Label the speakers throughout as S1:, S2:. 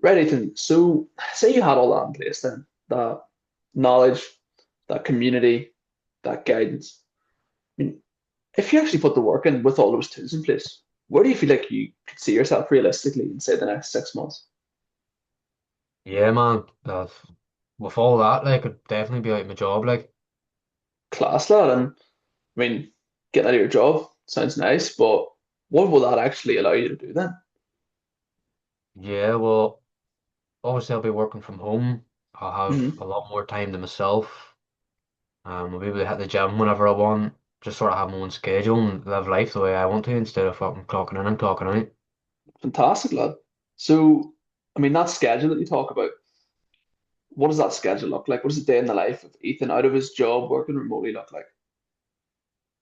S1: Right, Ethan. So, say you had all that in place then, that knowledge, that community, that guidance. I mean, if you actually put the work in with all those tools in place, where do you feel like you could see yourself realistically in, say, the next 6 months?
S2: Yeah, man. With all that, like, it'd definitely be like my job. Like,
S1: Class lad, and I mean, getting out of your job sounds nice, but what will that actually allow you to do then?
S2: yeah, well, obviously I'll be working from home. I'll have
S1: Hmm.
S2: a lot more time to myself. I'll be able to hit the gym whenever I want. Just sort of have my own schedule and live life the way I want to instead of fucking clocking in and clocking out.
S1: Fantastic, lad. So, I mean, that schedule that you talk about, what does that schedule look like? What does a day in the life of Ethan out of his job working remotely look like?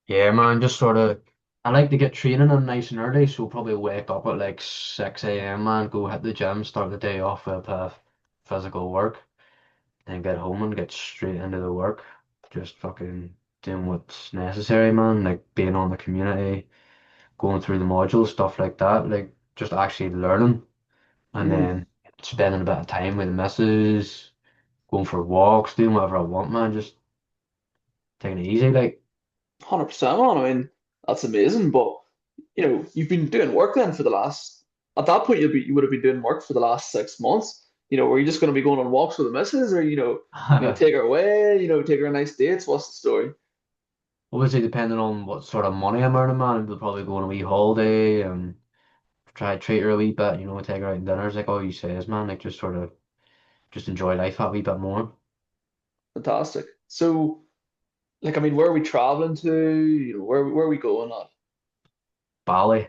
S2: Yeah, man, just sort of. I like to get training in nice and early, so probably wake up at like 6 a.m., man, go hit the gym, start the day off with physical work. Then get home and get straight into the work. Just fucking doing what's necessary, man. Like being on the community, going through the modules, stuff like that. Like just actually learning and
S1: Mm.
S2: then spending a bit of time with the missus, going for walks, doing whatever I want, man. Just taking it easy. Like,
S1: 100% man. I mean, that's amazing. But you've been doing work then for the last. At that point, you would have been doing work for the last 6 months. Were you just going to be going on walks with the missus, or take her away, take her on nice dates? What's the story?
S2: obviously depending on what sort of money I'm earning, man, we'll probably go on a wee holiday and try to treat her a wee bit, take her out to dinners like all you says, man. Like just sort of just enjoy life a wee bit more.
S1: Fantastic. So, like, I mean, where are we traveling to? Where are we going on?
S2: Bali.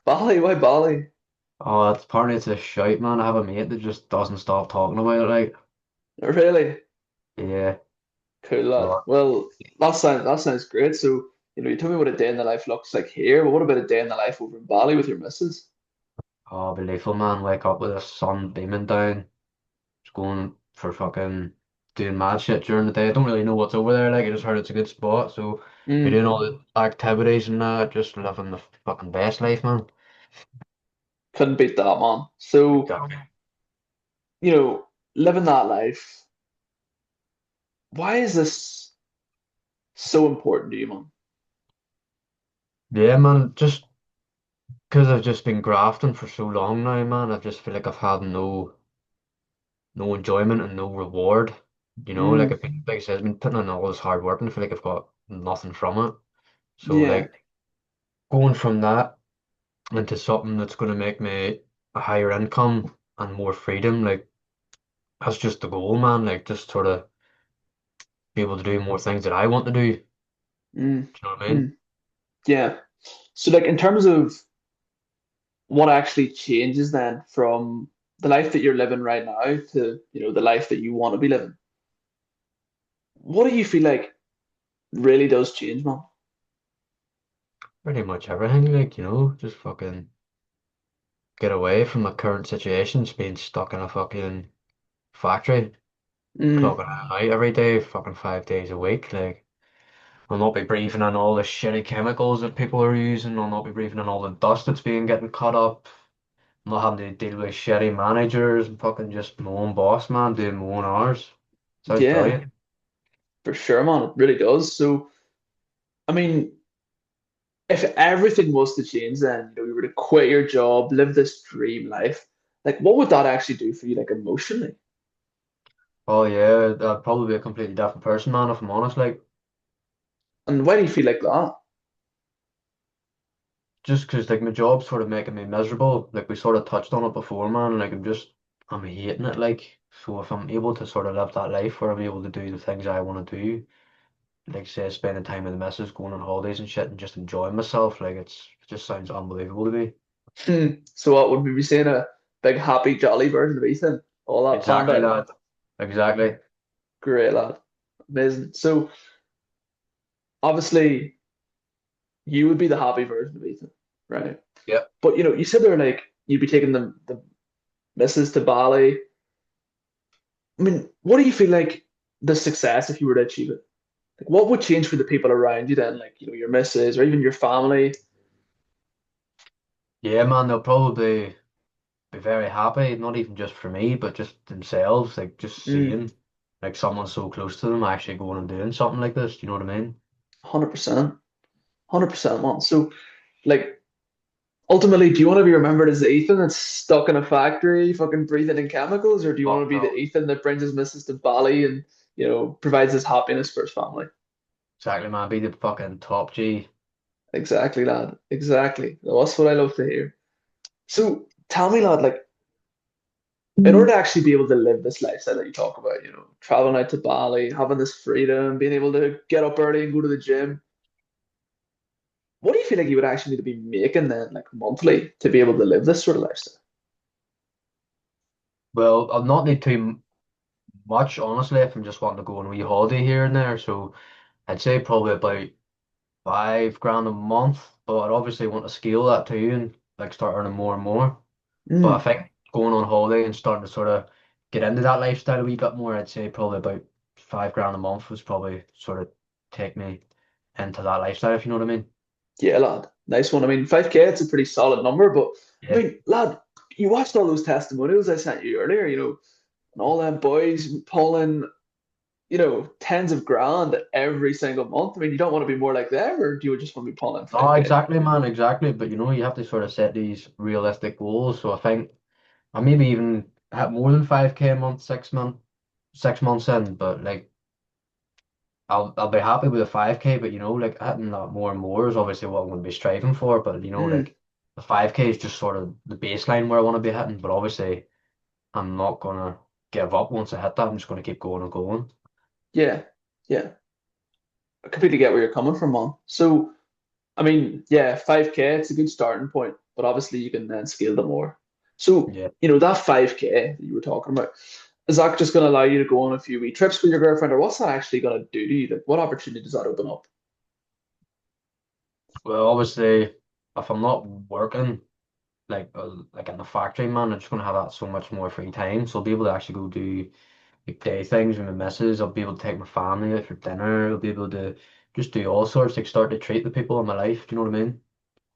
S1: Bali? Why Bali?
S2: Oh, it's apparently it's a shite, man. I have a mate that just doesn't stop talking about it. Like,
S1: Really?
S2: yeah.
S1: Cool, lad.
S2: So,
S1: Well, that sounds great. So, you told me what a day in the life looks like here, but what about a day in the life over in Bali with your missus?
S2: oh, be lethal, man. Wake up with the sun beaming down, just going for fucking doing mad shit during the day. I don't really know what's over there. Like, I just heard it's a good spot, so be
S1: Mm,
S2: doing all the activities and that, just living the fucking best life, man.
S1: couldn't beat that, man. So,
S2: Exactly.
S1: living that life, why is this so important to you, man?
S2: Yeah, man. Just because I've just been grafting for so long now, man. I just feel like I've had no enjoyment and no reward. Like
S1: Mm,
S2: like I said, I've been putting in all this hard work and I feel like I've got nothing from it. So
S1: yeah.
S2: like going from that into something that's going to make me a higher income and more freedom, like that's just the goal, man. Like just sort of be able to do more things that I want to do. Do
S1: Mm,
S2: you know what I mean?
S1: mm, yeah. So, like, in terms of what actually changes then from the life that you're living right now to, the life that you want to be living, what do you feel like really does change, man?
S2: Pretty much everything, like, just fucking get away from the current situations, being stuck in a fucking factory,
S1: Mm,
S2: clocking out every day, fucking 5 days a week, like. I'll not be breathing in all the shitty chemicals that people are using. I'll not be breathing in all the dust that's being getting cut up. I'm not having to deal with shitty managers and fucking just my own boss, man, doing my own hours. Sounds
S1: yeah,
S2: brilliant.
S1: for sure, man. It really does. So, I mean, if everything was to change, then you were to quit your job, live this dream life, like what would that actually do for you, like emotionally?
S2: Oh yeah, I'd probably be a completely different person, man, if I'm honest. Like,
S1: And why do you feel like that?
S2: just 'cause like my job's sort of making me miserable. Like we sort of touched on it before, man. Like I'm hating it. Like, so if I'm able to sort of live that life where I'm able to do the things I want to do, like say spending time with the missus, going on holidays and shit, and just enjoying myself. Like it just sounds unbelievable to me.
S1: So what would we be saying? A big, happy, jolly version of Ethan? All that planned
S2: Exactly,
S1: out.
S2: lad. Exactly.
S1: Great, lad. Amazing. So obviously, you would be the happy version of Ethan, right?
S2: Yep.
S1: But you said they're like you'd be taking the missus to Bali. I mean, what do you feel like the success if you were to achieve it? Like, what would change for the people around you then? Like, your missus or even your family.
S2: Yeah, man. They'll probably. be very happy, not even just for me, but just themselves, like just
S1: Mm,
S2: seeing like someone so close to them actually going and doing something like this. Do you know what I mean?
S1: 100%. 100%, man. So, like, ultimately, do you want to be remembered as the Ethan that's stuck in a factory, fucking breathing in chemicals, or do you want
S2: Fuck
S1: to be the
S2: no.
S1: Ethan that brings his missus to Bali and, provides his happiness for his family?
S2: Exactly, man. Be the fucking top G.
S1: Exactly, lad. Exactly. That's what I love to hear. So, tell me, lad, like, in order to actually be able to live this lifestyle that you talk about, traveling out to Bali, having this freedom, being able to get up early and go to the gym, what do you feel like you would actually need to be making then, like monthly, to be able to live this sort of lifestyle?
S2: Well, I'll not need too much, honestly, if I'm just wanting to go on a wee holiday here and there. So I'd say probably about 5 grand a month, but I'd obviously want to scale that too and like start earning more and more. But I
S1: Mm,
S2: think going on holiday and starting to sort of get into that lifestyle a wee bit more, I'd say probably about 5 grand a month was probably sort of take me into that lifestyle, if you know what I mean.
S1: yeah, lad. Nice one. I mean, 5K, it's a pretty solid number, but I
S2: Yeah.
S1: mean, lad, you watched all those testimonials I sent you earlier, and all them boys pulling, tens of grand every single month. I mean, you don't want to be more like them, or do you just want to be pulling
S2: Oh,
S1: 5K?
S2: exactly, man, exactly. But you have to sort of set these realistic goals. So I think I maybe even have more than 5K a month, 6 month, 6 months in, but like I'll be happy with a 5K, but like hitting that more and more is obviously what I'm going to be striving for. But
S1: Mm,
S2: like the 5K is just sort of the baseline where I want to be hitting. But obviously I'm not gonna give up once I hit that. I'm just gonna keep going and going.
S1: yeah, yeah. I completely get where you're coming from, man. So, I mean, yeah, 5K, it's a good starting point, but obviously you can then scale them more. So,
S2: Yeah.
S1: that 5K that you were talking about, is that just going to allow you to go on a few wee trips with your girlfriend, or what's that actually going to do to you? Like, what opportunity does that open up?
S2: Well, obviously if I'm not working like in the factory, man, I'm just gonna have that so much more free time. So I'll be able to actually go do like day things with my missus. I'll be able to take my family out for dinner. I'll be able to just do all sorts, like start to treat the people in my life. Do you know what I mean?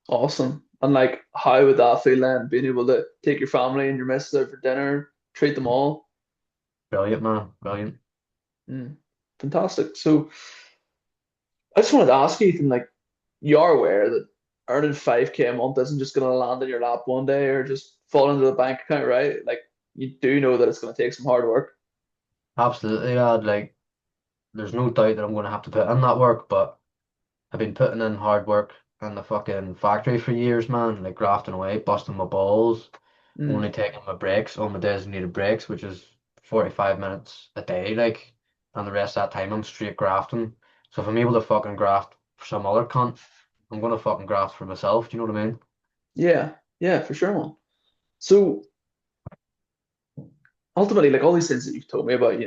S1: Awesome. And like, how would that feel then, being able to take your family and your missus out for dinner, treat them all?
S2: Brilliant, man. Brilliant.
S1: Mm, fantastic. So, I just wanted to ask you, Ethan, like, you are aware that earning 5K a month isn't just going to land in your lap one day or just fall into the bank account, right? Like, you do know that it's going to take some hard work.
S2: Absolutely, lad. Like, there's no doubt that I'm gonna have to put in that work, but I've been putting in hard work in the fucking factory for years, man. Like grafting away, busting my balls,
S1: Mm,
S2: only taking my breaks on my designated breaks, which is 45 minutes a day, like, and the rest of that time I'm straight grafting. So if I'm able to fucking graft for some other cunt, I'm gonna fucking graft for myself. Do you know what I mean?
S1: yeah, yeah, for sure, man. So ultimately, like all these things that you've told me about,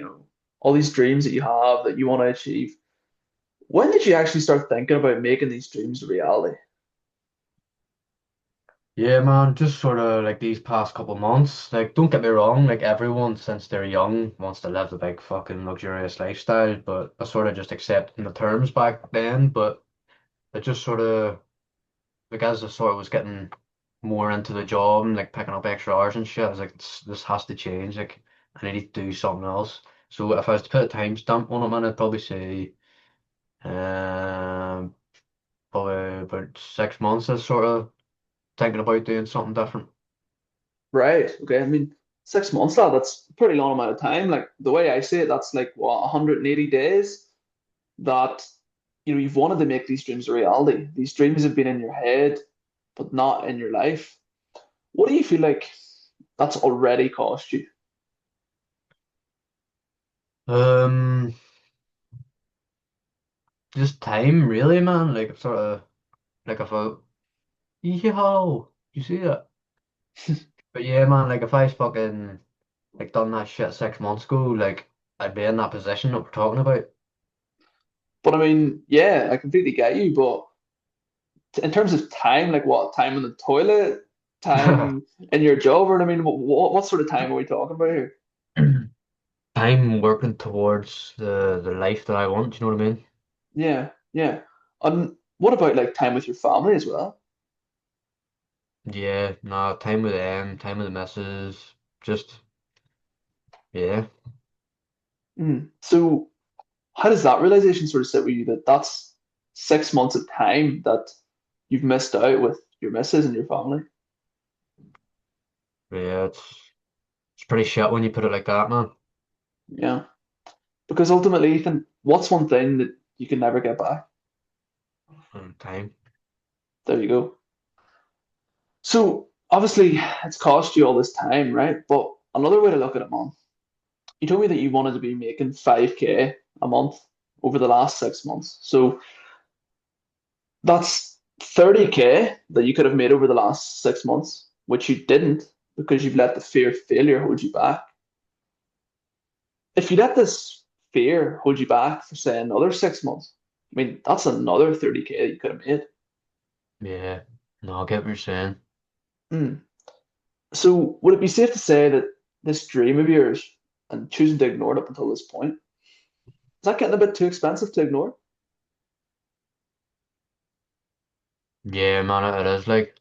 S1: all these dreams that you have that you want to achieve, when did you actually start thinking about making these dreams a reality?
S2: Yeah, man, just sort of like these past couple months. Like, don't get me wrong, like everyone since they're young wants to live the big fucking luxurious lifestyle, but I sort of just accepted the terms back then. But it just sort of, like, as I sort of was getting more into the job and like picking up extra hours and shit, I was like, this has to change. Like, I need to do something else. So if I was to put a timestamp on it, man, I'd probably say, um, probably about 6 months is sort of thinking about doing something different.
S1: Right. Okay. I mean, 6 months, lad, that's a pretty long amount of time. Like the way I see it, that's like what, 180 days that you've wanted to make these dreams a reality. These dreams have been in your head, but not in your life. What do you feel like that's already cost you?
S2: Um, just time, really, man. Like sort of like if I, yo, you see that? But yeah, man. Like if I fucking like done that shit 6 months ago, like I'd be in that position that we're talking about.
S1: But I mean, yeah, I completely get you. But in terms of time, like what, time in the toilet, time in your job, or I mean, what sort of time are we talking about here?
S2: I'm working towards the life that I want. You know what I mean?
S1: Yeah, yeah. And what about like time with your family as well?
S2: Yeah, no, time with them, time with the missus, just yeah.
S1: So how does that realization sort of sit with you that that's 6 months of time that you've missed out with your missus and your family?
S2: Yeah, it's pretty shit when you put it like that, man.
S1: Yeah. Because ultimately, Ethan, what's one thing that you can never get back?
S2: Time.
S1: There you go. So obviously, it's cost you all this time, right? But another way to look at it, man, you told me that you wanted to be making 5K a month over the last 6 months. So that's 30K that you could have made over the last 6 months, which you didn't because you've let the fear of failure hold you back. If you let this fear hold you back for, say, another 6 months, I mean, that's another 30K that you could have made.
S2: Yeah. No, I get what you're saying.
S1: Mm. So would it be safe to say that this dream of yours and choosing to ignore it up until this point, is that getting a bit too expensive to ignore?
S2: Yeah, man, it is like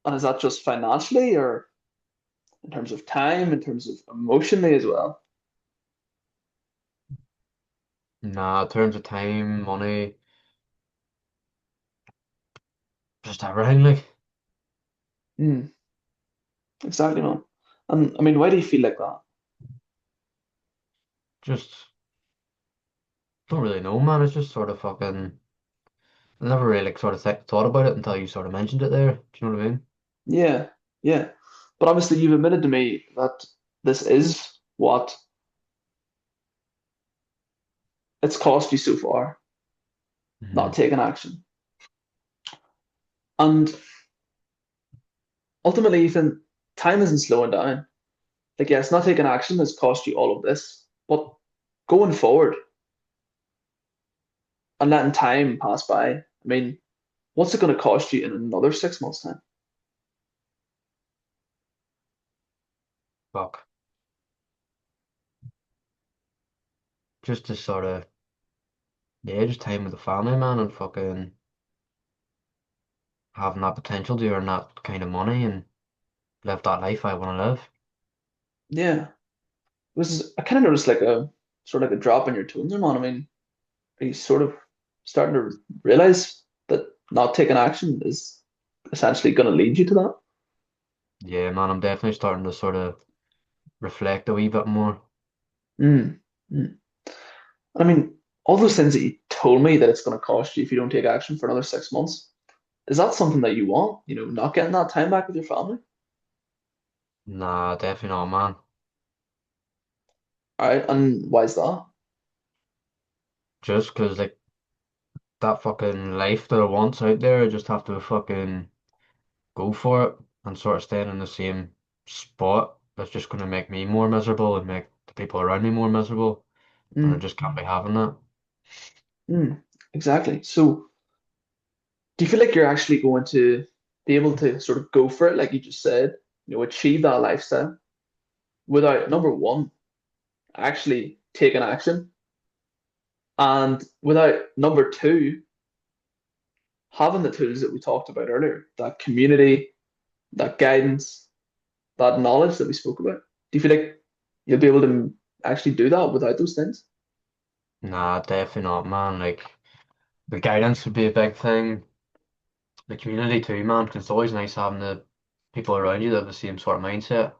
S1: And is that just financially or in terms of time, in terms of emotionally as well?
S2: nah, in terms of time, money, just everything, like
S1: Mm, exactly, man. And I mean, why do you feel like that?
S2: just don't really know, man. It's just sort of fucking. I never really like sort of thought about it until you sort of mentioned it there. Do you know what I mean?
S1: Yeah, yeah. But obviously, you've admitted to me that this is what it's cost you so far, not
S2: Hmm.
S1: taking action. And ultimately, Ethan, time isn't slowing down. Like, yeah, it's not taking action that's cost you all of this, but going forward and letting time pass by, I mean, what's it going to cost you in another 6 months' time?
S2: Fuck. Just to sort of yeah, just time with the family, man, and fucking having that potential to earn that kind of money and live that life I want to live.
S1: Yeah, I kind of noticed like a sort of like a drop in your tone there, man. I mean, are you sort of starting to realize that not taking action is essentially going to lead you to that?
S2: Yeah, man, I'm definitely starting to sort of reflect a wee bit more.
S1: Mm. Mm. I mean, all those things that you told me that it's going to cost you if you don't take action for another 6 months, is that something that you want? You know, not getting that time back with your family?
S2: Nah, definitely not, man.
S1: All right, and why is that?
S2: Just 'cause like that fucking life that I want's out there, I just have to fucking go for it and sort of staying in the same spot. That's just gonna make me more miserable and make the people around me more miserable. And I
S1: Mm.
S2: just can't be having that.
S1: Mm. Exactly. So, do you feel like you're actually going to be able to sort of go for it, like you just said, you know, achieve that lifestyle without number one, actually taking action, and without number two, having the tools that we talked about earlier, that community, that guidance, that knowledge that we spoke about? Do you feel like you'll be able to actually do that without those things?
S2: Nah, definitely not, man. Like the guidance would be a big thing. The community too, man, 'cause it's always nice having the people around you that have the same sort of mindset.